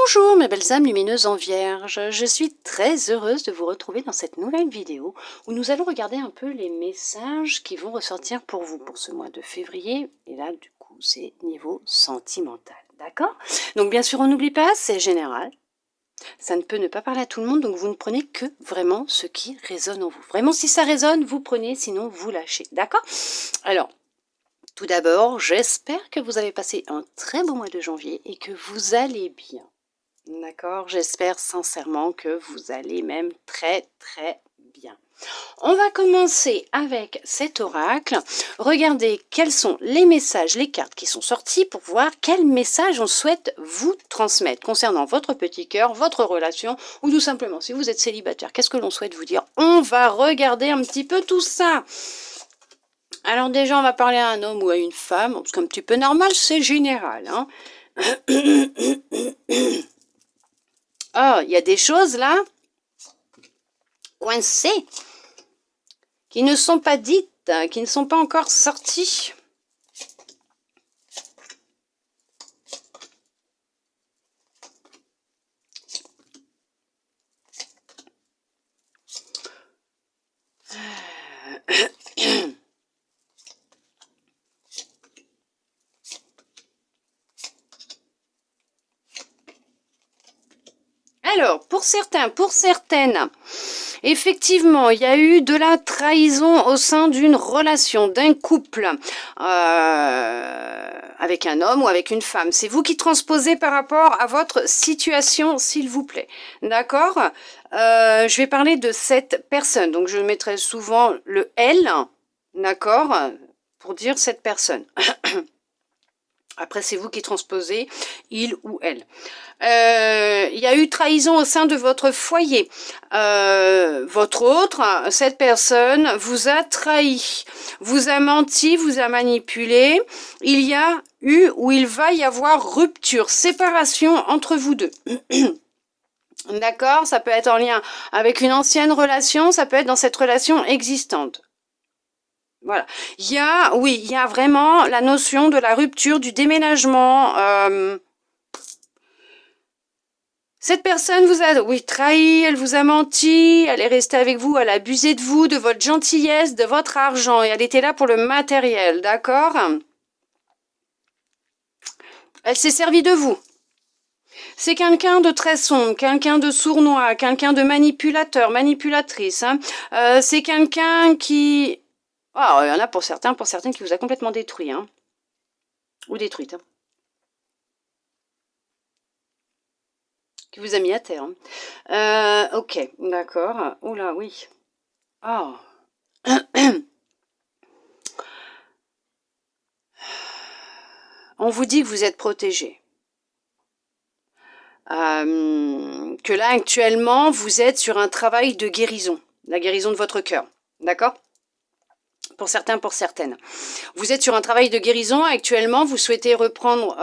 Bonjour mes belles âmes lumineuses en vierge, je suis très heureuse de vous retrouver dans cette nouvelle vidéo où nous allons regarder un peu les messages qui vont ressortir pour vous pour ce mois de février. Et là du coup c'est niveau sentimental, d'accord? Donc bien sûr on n'oublie pas, c'est général, ça ne peut ne pas parler à tout le monde, donc vous ne prenez que vraiment ce qui résonne en vous. Vraiment si ça résonne, vous prenez, sinon vous lâchez, d'accord? Alors, tout d'abord, j'espère que vous avez passé un très bon mois de janvier et que vous allez bien. D'accord, j'espère sincèrement que vous allez même très bien. On va commencer avec cet oracle. Regardez quels sont les messages, les cartes qui sont sorties pour voir quel message on souhaite vous transmettre concernant votre petit cœur, votre relation ou tout simplement si vous êtes célibataire, qu'est-ce que l'on souhaite vous dire? On va regarder un petit peu tout ça. Alors déjà, on va parler à un homme ou à une femme, parce qu'un petit peu normal, c'est général. Hein. Oh, il y a des choses là, coincées, qui ne sont pas dites, qui ne sont pas encore sorties. Alors, pour certains, pour certaines, effectivement, il y a eu de la trahison au sein d'une relation, d'un couple, avec un homme ou avec une femme. C'est vous qui transposez par rapport à votre situation, s'il vous plaît. D'accord? Je vais parler de cette personne. Donc, je mettrai souvent le « elle », d'accord, pour dire cette personne. Après, c'est vous qui transposez « il » ou « elle ». Il y a eu trahison au sein de votre foyer. Votre autre, cette personne, vous a trahi, vous a menti, vous a manipulé. Il y a eu ou il va y avoir rupture, séparation entre vous deux. D'accord? Ça peut être en lien avec une ancienne relation, ça peut être dans cette relation existante. Voilà. Il y a vraiment la notion de la rupture, du déménagement. Cette personne vous a, trahi, elle vous a menti, elle est restée avec vous, elle a abusé de vous, de votre gentillesse, de votre argent, et elle était là pour le matériel, d'accord? Elle s'est servie de vous. C'est quelqu'un de très sombre, quelqu'un de sournois, quelqu'un de manipulateur, manipulatrice. Hein. C'est quelqu'un qui... Oh, il y en a pour certains qui vous a complètement détruit. Hein. Ou détruite. Hein. Qui vous a mis à terre. Hein. Ok, d'accord. Oula, oui. Oh. On vous dit que vous êtes protégé. Que là, actuellement, vous êtes sur un travail de guérison. La guérison de votre cœur. D'accord? Pour certains, pour certaines. Vous êtes sur un travail de guérison. Actuellement, vous souhaitez reprendre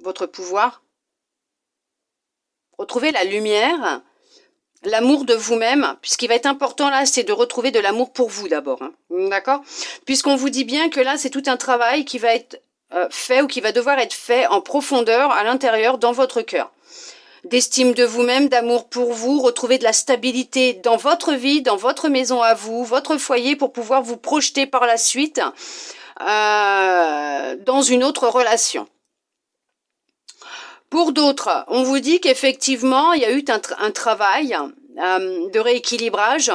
votre pouvoir. Retrouver la lumière. L'amour de vous-même. Puisqu'il va être important là, c'est de retrouver de l'amour pour vous d'abord. Hein, d'accord? Puisqu'on vous dit bien que là, c'est tout un travail qui va être fait ou qui va devoir être fait en profondeur à l'intérieur dans votre cœur. D'estime de vous-même, d'amour pour vous, retrouver de la stabilité dans votre vie, dans votre maison à vous, votre foyer pour pouvoir vous projeter par la suite dans une autre relation. Pour d'autres, on vous dit qu'effectivement, il y a eu un travail de rééquilibrage.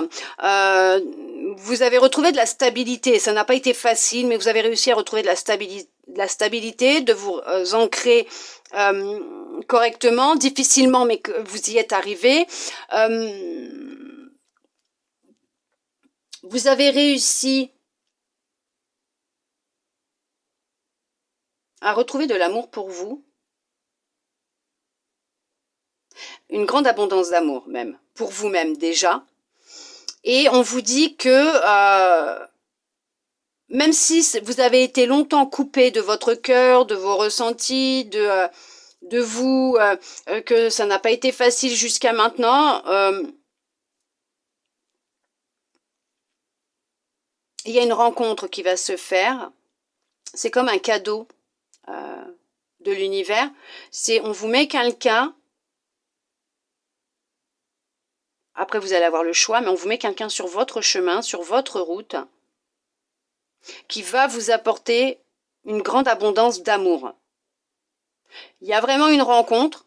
Vous avez retrouvé de la stabilité. Ça n'a pas été facile, mais vous avez réussi à retrouver de la stabilité, de vous ancrer correctement, difficilement, mais que vous y êtes arrivé. Vous avez réussi à retrouver de l'amour pour vous. Une grande abondance d'amour même, pour vous-même déjà. Et on vous dit que même si vous avez été longtemps coupé de votre cœur, de vos ressentis, de vous, que ça n'a pas été facile jusqu'à maintenant, il y a une rencontre qui va se faire. C'est comme un cadeau de l'univers, c'est on vous met quelqu'un, après vous allez avoir le choix, mais on vous met quelqu'un sur votre chemin, sur votre route, qui va vous apporter une grande abondance d'amour. Il y a vraiment une rencontre,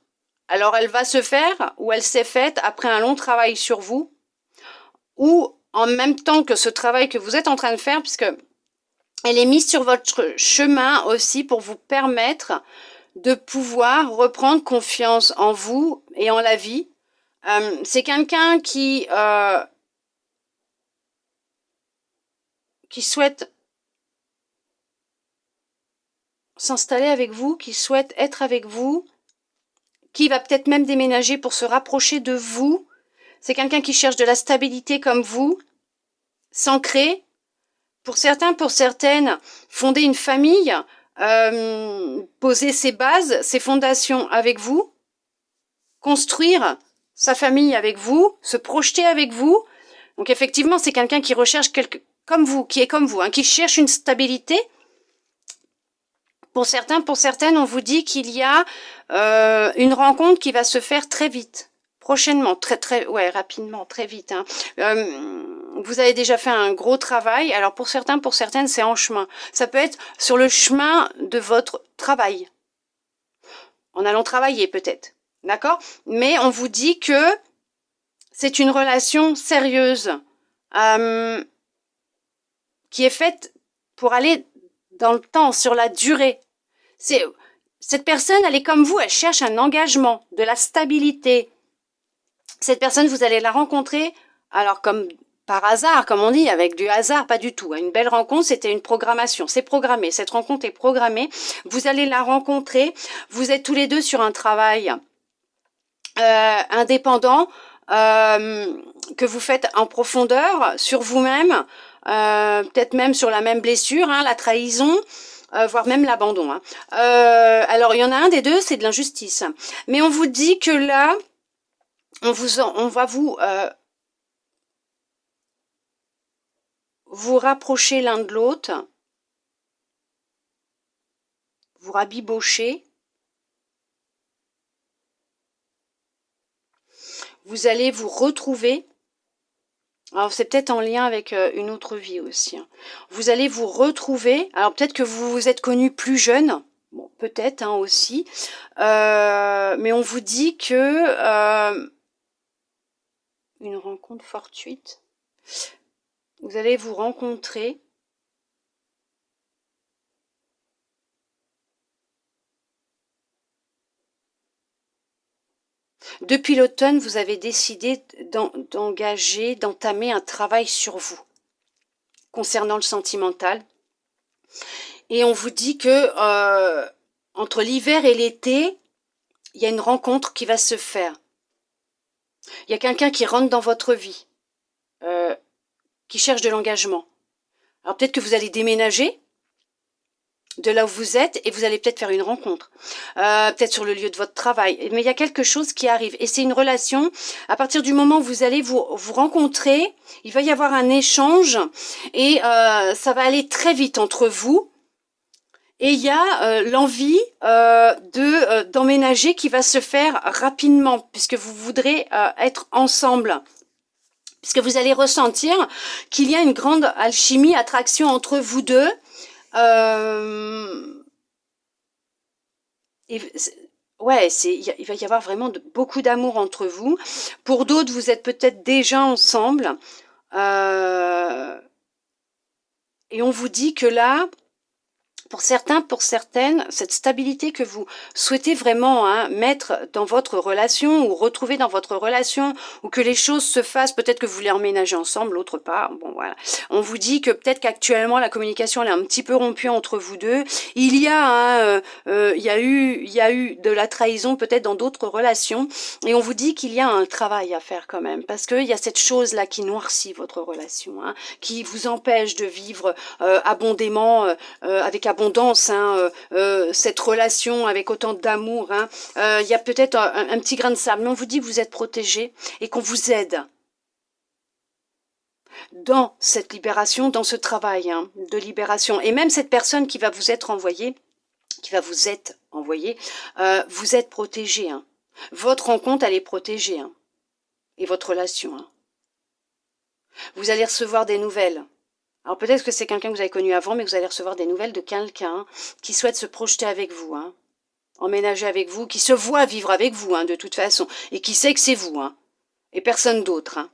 alors elle va se faire, ou elle s'est faite après un long travail sur vous, ou en même temps que ce travail que vous êtes en train de faire, puisque elle est mise sur votre chemin aussi pour vous permettre de pouvoir reprendre confiance en vous et en la vie. C'est quelqu'un qui souhaite s'installer avec vous, qui souhaite être avec vous, qui va peut-être même déménager pour se rapprocher de vous. C'est quelqu'un qui cherche de la stabilité comme vous, s'ancrer. Pour certains, pour certaines, fonder une famille, poser ses bases, ses fondations avec vous, construire sa famille avec vous, se projeter avec vous. Donc effectivement, c'est quelqu'un qui recherche comme vous, qui est comme vous, hein, qui cherche une stabilité. Pour certains, pour certaines, on vous dit qu'il y a une rencontre qui va se faire très vite, prochainement, rapidement, très vite. Hein. Vous avez déjà fait un gros travail. Alors pour certains, pour certaines, c'est en chemin. Ça peut être sur le chemin de votre travail, en allant travailler peut-être, d'accord? Mais on vous dit que c'est une relation sérieuse qui est faite pour aller dans le temps, sur la durée. Cette personne, elle est comme vous, elle cherche un engagement, de la stabilité. Cette personne, vous allez la rencontrer, alors comme par hasard, comme on dit, avec du hasard, pas du tout. Une belle rencontre, c'était une programmation, c'est programmé, cette rencontre est programmée. Vous allez la rencontrer, vous êtes tous les deux sur un travail indépendant, que vous faites en profondeur, sur vous-même, peut-être même sur la même blessure, hein, la trahison, voire même l'abandon. Hein. Alors, il y en a un des deux, c'est de l'injustice. Mais on vous dit que là, on va vous rapprocher l'un de l'autre, vous rabibocher. Vous allez vous retrouver. Alors, c'est peut-être en lien avec une autre vie aussi. Hein. Vous allez vous retrouver. Alors, peut-être que vous vous êtes connu plus jeune. Bon, peut-être hein, aussi. Mais on vous dit que une rencontre fortuite. Vous allez vous rencontrer. Depuis l'automne, vous avez décidé d'engager, d'entamer un travail sur vous concernant le sentimental. Et on vous dit que entre l'hiver et l'été, il y a une rencontre qui va se faire. Il y a quelqu'un qui rentre dans votre vie, qui cherche de l'engagement. Alors peut-être que vous allez déménager de là où vous êtes et vous allez peut-être faire une rencontre, peut-être sur le lieu de votre travail. Mais il y a quelque chose qui arrive et c'est une relation. À partir du moment où vous allez vous rencontrer, il va y avoir un échange et ça va aller très vite entre vous. Et il y a l'envie d'emménager qui va se faire rapidement puisque vous voudrez être ensemble. Puisque vous allez ressentir qu'il y a une grande alchimie, attraction entre vous deux. Il va y avoir vraiment beaucoup d'amour entre vous. Pour d'autres, vous êtes peut-être déjà ensemble. Et on vous dit que là, pour certains, pour certaines, cette stabilité que vous souhaitez vraiment hein, mettre dans votre relation ou retrouver dans votre relation ou que les choses se fassent, peut-être que vous voulez emménager ensemble, l'autre pas, bon voilà. On vous dit que peut-être qu'actuellement la communication elle est un petit peu rompue entre vous deux. Il y a, il y a eu de la trahison peut-être dans d'autres relations et on vous dit qu'il y a un travail à faire quand même parce qu'il y a cette chose là qui noircit votre relation, hein, qui vous empêche de vivre abondamment avec abondance, hein, cette relation avec autant d'amour. Hein. Il y a peut-être un petit grain de sable, mais on vous dit que vous êtes protégé et qu'on vous aide dans cette libération, dans ce travail hein, de libération. Et même cette personne qui va vous être envoyée, qui va vous être envoyé, vous êtes protégé. Hein. Votre rencontre, elle est protégée. Hein. Et votre relation. Hein. Vous allez recevoir des nouvelles. Alors peut-être que c'est quelqu'un que vous avez connu avant, mais vous allez recevoir des nouvelles de quelqu'un qui souhaite se projeter avec vous, hein, emménager avec vous, qui se voit vivre avec vous, hein, de toute façon, et qui sait que c'est vous, hein, et personne d'autre. Hein.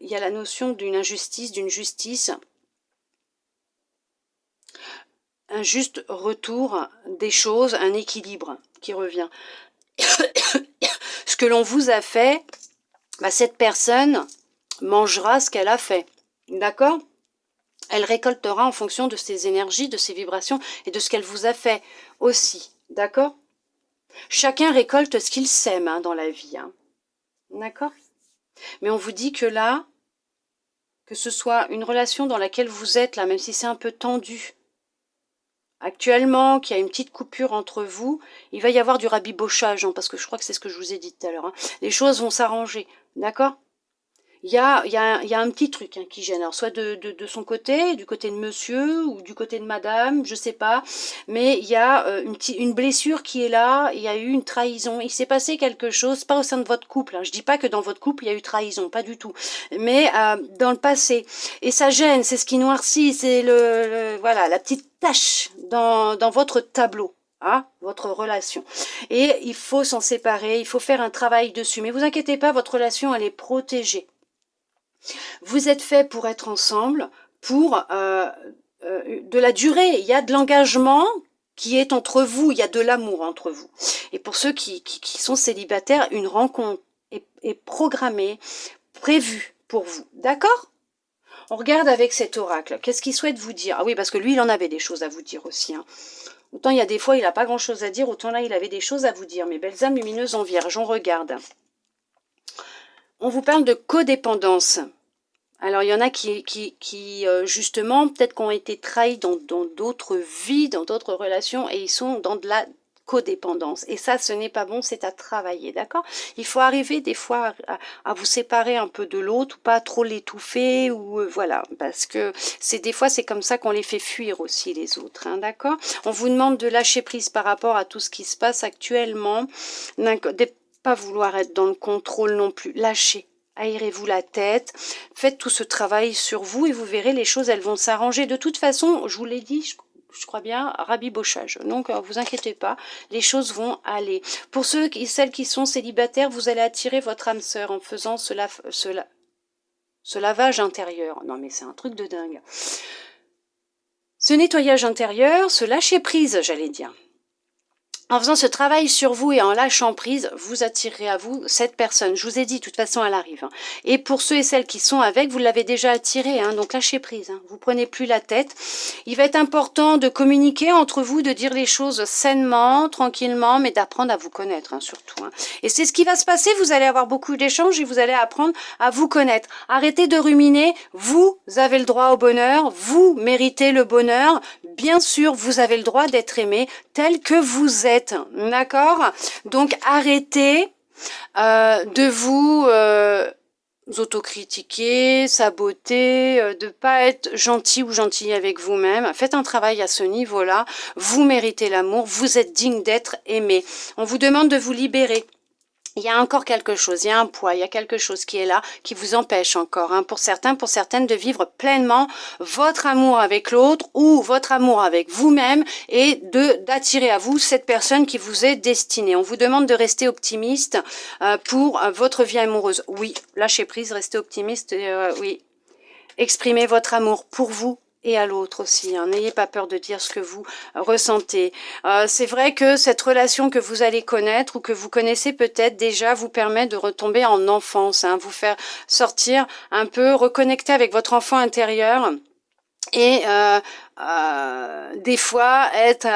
Il y a la notion d'une injustice, d'une justice, un juste retour des choses, un équilibre qui revient. Ce que l'on vous a fait, bah, cette personne mangera ce qu'elle a fait. D'accord? Elle récoltera en fonction de ses énergies, de ses vibrations et de ce qu'elle vous a fait aussi. D'accord? Chacun récolte ce qu'il sème hein, dans la vie. Hein. D'accord? Mais on vous dit que là, que ce soit une relation dans laquelle vous êtes là, même si c'est un peu tendu, actuellement, qu'il y a une petite coupure entre vous, il va y avoir du rabibochage, hein, parce que je crois que c'est ce que je vous ai dit tout à l'heure. Hein. Les choses vont s'arranger, d'accord? Il y a un petit truc hein, qui gêne, alors soit de son côté, du côté de monsieur ou du côté de madame, je sais pas, mais il y a une blessure qui est là, il y a eu une trahison, il s'est passé quelque chose, pas au sein de votre couple, hein. Je dis pas que dans votre couple il y a eu trahison, pas du tout, mais dans le passé, et ça gêne, c'est ce qui noircit, c'est voilà, la petite tache dans votre tableau. Hein, votre relation. Et il faut s'en séparer, il faut faire un travail dessus. Mais vous inquiétez pas, votre relation, elle est protégée. Vous êtes fait pour être ensemble, pour de la durée. Il y a de l'engagement qui est entre vous, il y a de l'amour entre vous. Et pour ceux qui sont célibataires, une rencontre est programmée, prévue pour vous. D'accord ? On regarde avec cet oracle. Qu'est-ce qu'il souhaite vous dire? Ah oui, parce que lui, il en avait des choses à vous dire aussi. Hein. Autant il y a des fois, il n'a pas grand-chose à dire, autant là, il avait des choses à vous dire. Mes belles âmes lumineuses en vierge, on regarde. On vous parle de codépendance. Alors, il y en a qui justement, peut-être qu'on été trahis dans d'autres vies, dans d'autres relations, et ils sont dans de la codépendance. Et ça, ce n'est pas bon, c'est à travailler, d'accord? Il faut arriver des fois à vous séparer un peu de l'autre, ou pas trop l'étouffer, ou voilà, parce que des fois, c'est comme ça qu'on les fait fuir aussi, les autres, hein, d'accord? On vous demande de lâcher prise par rapport à tout ce qui se passe actuellement, de pas vouloir être dans le contrôle non plus, lâchez. Aérez-vous la tête, faites tout ce travail sur vous et vous verrez, les choses, elles vont s'arranger. De toute façon, je vous l'ai dit, je crois bien, rabibochage. Donc, vous inquiétez pas, les choses vont aller. Pour ceux et celles qui sont célibataires, vous allez attirer votre âme sœur en faisant ce lavage intérieur. Non, mais c'est un truc de dingue. Ce nettoyage intérieur, ce lâcher prise, j'allais dire. En faisant ce travail sur vous et en lâchant prise, vous attirerez à vous cette personne. Je vous ai dit, de toute façon, elle arrive. Hein. Et pour ceux et celles qui sont avec, vous l'avez déjà attirée, hein, donc lâchez prise. Hein. Vous prenez plus la tête. Il va être important de communiquer entre vous, de dire les choses sainement, tranquillement, mais d'apprendre à vous connaître, hein, surtout. Hein. Et c'est ce qui va se passer. Vous allez avoir beaucoup d'échanges et vous allez apprendre à vous connaître. Arrêtez de ruminer. Vous avez le droit au bonheur. Vous méritez le bonheur. Bien sûr, vous avez le droit d'être aimé tel que vous êtes, d'accord? Donc, arrêtez de vous autocritiquer, saboter, de pas être gentil ou gentille avec vous-même. Faites un travail à ce niveau-là. Vous méritez l'amour, vous êtes digne d'être aimé. On vous demande de vous libérer. Il y a encore quelque chose, il y a un poids, il y a quelque chose qui est là, qui vous empêche encore, hein, pour certains, pour certaines, de vivre pleinement votre amour avec l'autre ou votre amour avec vous-même et d'attirer à vous cette personne qui vous est destinée. On vous demande de rester optimiste pour votre vie amoureuse. Oui, lâchez prise, restez optimiste, oui. Exprimez votre amour pour vous et à l'autre aussi. Hein. N'ayez pas peur de dire ce que vous ressentez. C'est vrai que cette relation que vous allez connaître ou que vous connaissez peut-être déjà vous permet de retomber en enfance, hein, vous faire sortir un peu, reconnecter avec votre enfant intérieur et des fois être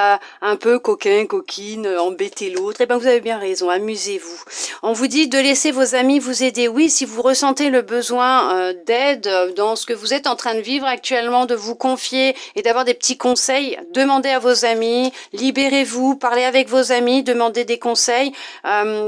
un peu coquin, coquine, embêter l'autre, et ben vous avez bien raison, amusez-vous. On vous dit de laisser vos amis vous aider. Oui, si vous ressentez le besoin d'aide dans ce que vous êtes en train de vivre actuellement, de vous confier et d'avoir des petits conseils, demandez à vos amis, libérez-vous, parlez avec vos amis, demandez des conseils,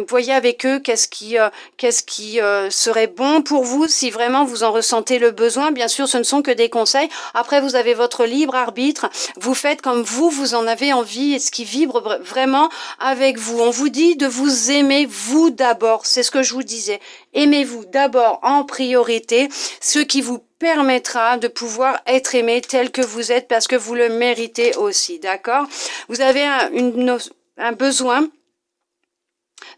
voyez avec eux qu'est-ce qui serait bon pour vous si vraiment vous en ressentez le besoin. Bien sûr, ce ne sont que des conseils. Après, vous avez votre libre arbitre. Vous faites comme vous en avez envie et ce qui vibre vraiment avec vous. On vous dit de vous aimer vous d'abord. C'est ce que je vous disais. Aimez-vous d'abord en priorité, ce qui vous permettra de pouvoir être aimé tel que vous êtes parce que vous le méritez aussi. D'accord? Vous avez un besoin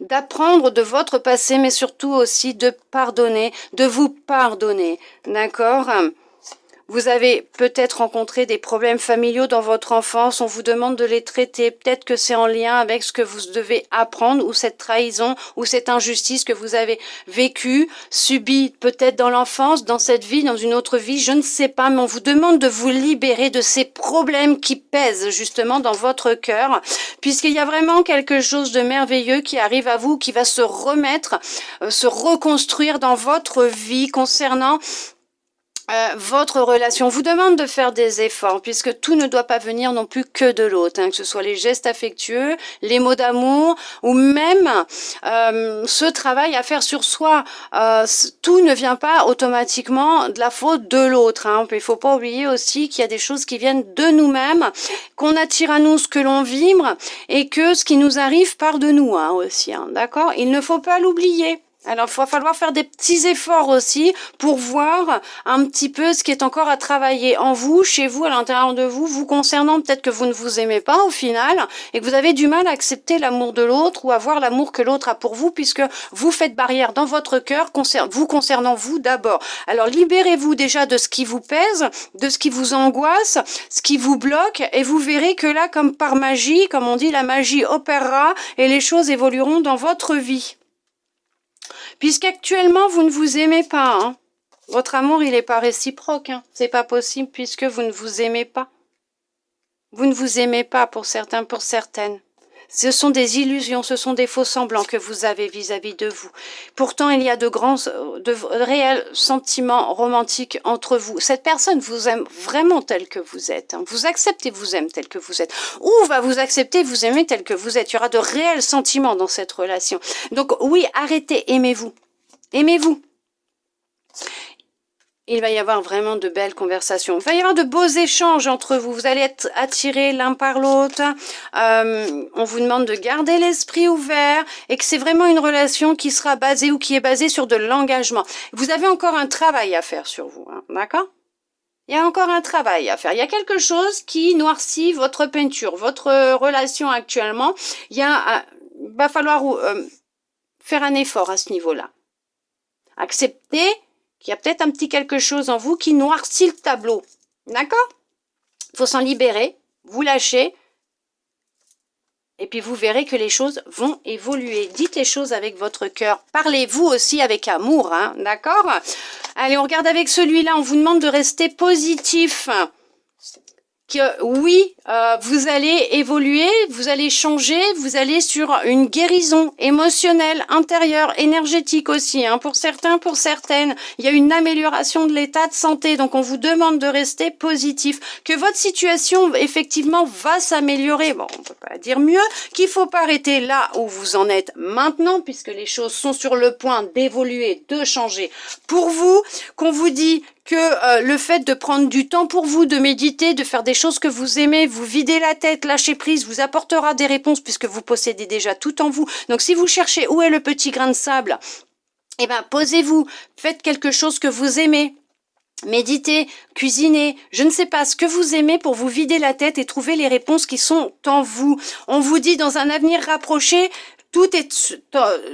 d'apprendre de votre passé, mais surtout aussi de pardonner, de vous pardonner. D'accord? Vous avez peut-être rencontré des problèmes familiaux dans votre enfance, on vous demande de les traiter. Peut-être que c'est en lien avec ce que vous devez apprendre, ou cette trahison, ou cette injustice que vous avez vécue, subie peut-être dans l'enfance, dans cette vie, dans une autre vie, je ne sais pas, mais on vous demande de vous libérer de ces problèmes qui pèsent justement dans votre cœur, puisqu'il y a vraiment quelque chose de merveilleux qui arrive à vous, qui va se remettre, se reconstruire dans votre vie concernant votre relation. On vous demande de faire des efforts puisque tout ne doit pas venir non plus que de l'autre, hein, que ce soit les gestes affectueux, les mots d'amour ou même ce travail à faire sur soi. Tout ne vient pas automatiquement de la faute de l'autre. Hein. Il ne faut pas oublier aussi qu'il y a des choses qui viennent de nous-mêmes, qu'on attire à nous ce que l'on vibre et que ce qui nous arrive part de nous aussi. Hein, d'accord? Il ne faut pas l'oublier. Alors, il va falloir faire des petits efforts aussi pour voir un petit peu ce qui est encore à travailler en vous, chez vous, à l'intérieur de vous, vous concernant. Peut-être que vous ne vous aimez pas au final et que vous avez du mal à accepter l'amour de l'autre ou à voir l'amour que l'autre a pour vous puisque vous faites barrière dans votre cœur vous concernant vous d'abord. Alors, libérez-vous déjà de ce qui vous pèse, de ce qui vous angoisse, ce qui vous bloque et vous verrez que là, comme par magie, comme on dit, la magie opérera et les choses évolueront dans votre vie. Puisqu'actuellement, vous ne vous aimez pas, hein. Votre amour, il n'est pas réciproque, hein. C'est pas possible puisque vous ne vous aimez pas. Vous ne vous aimez pas pour certains, pour certaines. Ce sont des illusions, ce sont des faux semblants que vous avez vis-à-vis de vous. Pourtant, il y a de réels sentiments romantiques entre vous. Cette personne vous aime vraiment tel que vous êtes. Hein. Vous accepte et vous aime tel que vous êtes. Ou va vous accepter, vous aimer tel que vous êtes. Il y aura de réels sentiments dans cette relation. Donc oui, arrêtez, aimez-vous. Aimez-vous. Il va y avoir vraiment de belles conversations. Il va y avoir de beaux échanges entre vous. Vous allez être attirés l'un par l'autre. On vous demande de garder l'esprit ouvert et que c'est vraiment une relation qui sera basée ou qui est basée sur de l'engagement. Vous avez encore un travail à faire sur vous, hein, d'accord? Il y a encore un travail à faire. Il y a quelque chose qui noircit votre peinture, votre relation actuellement. Va falloir faire un effort à ce niveau-là. Accepter qu'il y a peut-être un petit quelque chose en vous qui noircit le tableau. D'accord? Il faut s'en libérer, vous lâchez, et puis vous verrez que les choses vont évoluer. Dites les choses avec votre cœur. Parlez-vous aussi avec amour, hein, d'accord? Allez, on regarde avec celui-là. On vous demande de rester positif. Oui, vous allez évoluer, vous allez changer, vous allez sur une guérison émotionnelle, intérieure, énergétique aussi. Hein, pour certains, pour certaines, il y a une amélioration de l'état de santé. Donc, on vous demande de rester positif. Que votre situation, effectivement, va s'améliorer. Bon, on peut pas dire mieux. Qu'il faut pas arrêter là où vous en êtes maintenant, puisque les choses sont sur le point d'évoluer, de changer. Pour vous, qu'on vous dit que le fait de prendre du temps pour vous, de méditer, de faire des choses que vous aimez, vous vider la tête, lâcher prise, vous apportera des réponses puisque vous possédez déjà tout en vous. Donc si vous cherchez où est le petit grain de sable, eh ben posez-vous, faites quelque chose que vous aimez. Méditez, cuisinez, je ne sais pas ce que vous aimez pour vous vider la tête et trouver les réponses qui sont en vous. On vous dit dans un avenir rapproché, tout est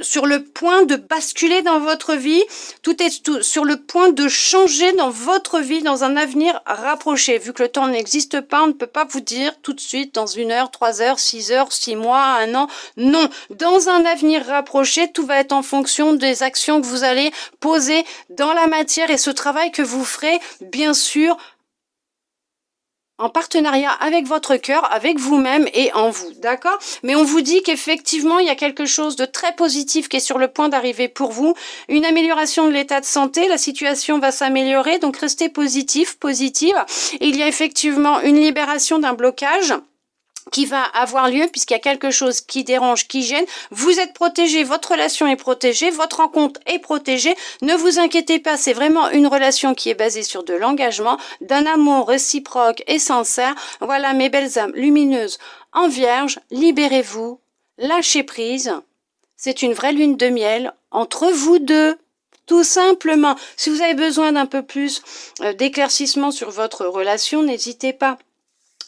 sur le point de basculer dans votre vie, tout est sur le point de changer dans votre vie dans un avenir rapproché. Vu que le temps n'existe pas, on ne peut pas vous dire tout de suite dans 1 heure, 3 heures, 6 heures, 6 mois, 1 an. Non, dans un avenir rapproché, tout va être en fonction des actions que vous allez poser dans la matière et ce travail que vous ferez, bien sûr, en partenariat avec votre cœur, avec vous-même et en vous, d'accord? Mais on vous dit qu'effectivement, il y a quelque chose de très positif qui est sur le point d'arriver pour vous, une amélioration de l'état de santé, la situation va s'améliorer, donc restez positif, positive. Il y a effectivement une libération d'un blocage qui va avoir lieu puisqu'il y a quelque chose qui dérange, qui gêne. Vous êtes protégé, votre relation est protégée, votre rencontre est protégée. Ne vous inquiétez pas, c'est vraiment une relation qui est basée sur de l'engagement, d'un amour réciproque et sincère. Voilà mes belles âmes lumineuses en vierge, libérez-vous, lâchez prise. C'est une vraie lune de miel entre vous deux. Tout simplement. Si vous avez besoin d'un peu plus d'éclaircissement sur votre relation, n'hésitez pas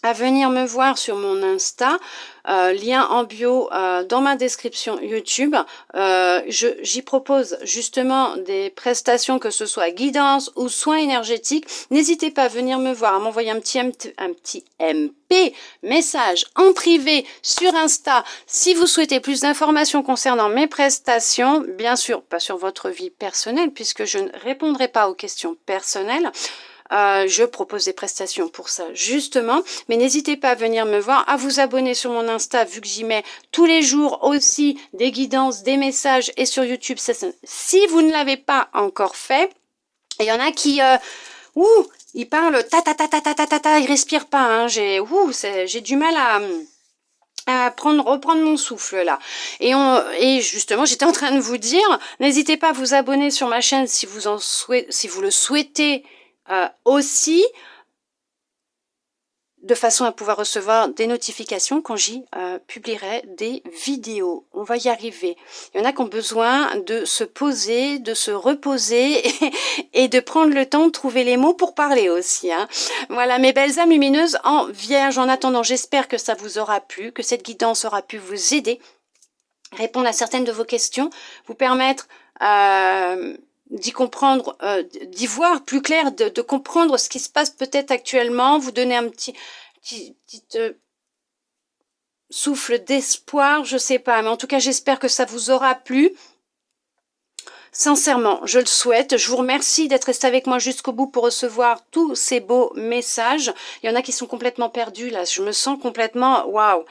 à venir me voir sur mon Insta, lien en bio dans ma description YouTube. J'y propose justement des prestations, que ce soit guidance ou soins énergétiques. N'hésitez pas à venir me voir, à m'envoyer un petit MP message en privé sur Insta si vous souhaitez plus d'informations concernant mes prestations. Bien sûr, pas sur votre vie personnelle puisque je ne répondrai pas aux questions personnelles. Je propose des prestations pour ça justement, mais n'hésitez pas à venir me voir, à vous abonner sur mon Insta vu que j'y mets tous les jours aussi des guidances, des messages, et sur YouTube si vous ne l'avez pas encore fait. Il y en a qui ils parlent ta ta ta ta ta ta ta ta, ils respirent pas, hein. J'ai du mal à reprendre mon souffle là. Et justement, j'étais en train de vous dire, n'hésitez pas à vous abonner sur ma chaîne si vous le souhaitez. Aussi, de façon à pouvoir recevoir des notifications quand j'y publierai des vidéos. On va y arriver. Il y en a qui ont besoin de se poser, de se reposer et de prendre le temps de trouver les mots pour parler aussi, hein. Voilà mes belles âmes lumineuses en vierge. En attendant, j'espère que ça vous aura plu, que cette guidance aura pu vous aider, répondre à certaines de vos questions, vous permettre d'y comprendre, d'y voir plus clair, de comprendre ce qui se passe peut-être actuellement, vous donner un petit souffle d'espoir, je sais pas, mais en tout cas j'espère que ça vous aura plu. Sincèrement, je le souhaite. Je vous remercie d'être resté avec moi jusqu'au bout pour recevoir tous ces beaux messages. Il y en a qui sont complètement perdus là, je me sens complètement waouh.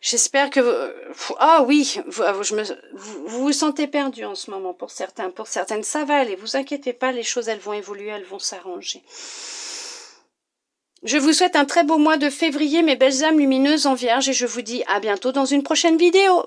J'espère que... Ah oui, vous vous sentez perdu en ce moment pour certains, pour certaines. Ça va aller, vous inquiétez pas, les choses elles vont évoluer, elles vont s'arranger. Je vous souhaite un très beau mois de février, mes belles âmes lumineuses en vierge, et je vous dis à bientôt dans une prochaine vidéo.